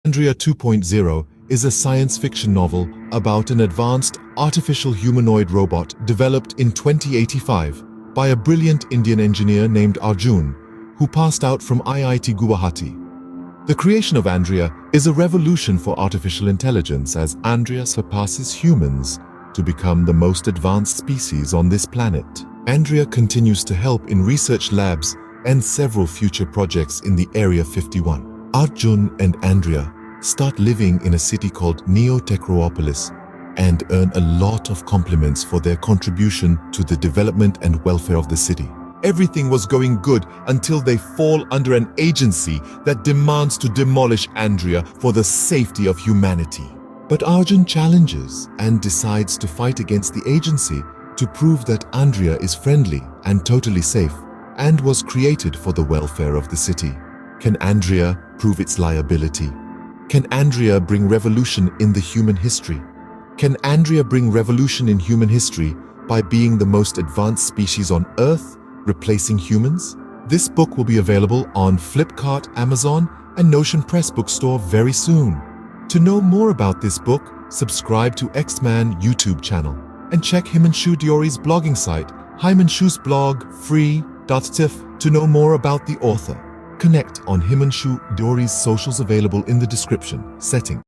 Andria 2.0 is a science fiction novel about an advanced artificial humanoid robot developed in 2085 by a brilliant Indian engineer named Arjun, who passed out from IIT Guwahati. The creation of Andria is a revolution for artificial intelligence, as Andria surpasses humans to become the most advanced species on this planet. Andria continues to help in research labs and several future projects in the Area 51. Arjun and Andria start living in a city called Neo Techroopolis and earn a lot of compliments for their contribution to the development and welfare of the city. Everything was going good until they fall under an agency that demands to demolish Andria for the safety of humanity. But Arjun challenges and decides to fight against the agency to prove that Andria is friendly and totally safe and was created for the welfare of the city. Can Andria prove its liability? Can Andria bring revolution in the human history? Can Andria bring revolution in human history by being the most advanced species on Earth, replacing humans? This book will be available on Flipkart, Amazon, and Notion Press bookstore very soon. To know more about this book, subscribe to Extman YouTube channel and check Himanshu Deori's blogging site, Himanshu's blog, free.tif, to know more about the author. Connect on Himanshu Deori's socials available in the description setting.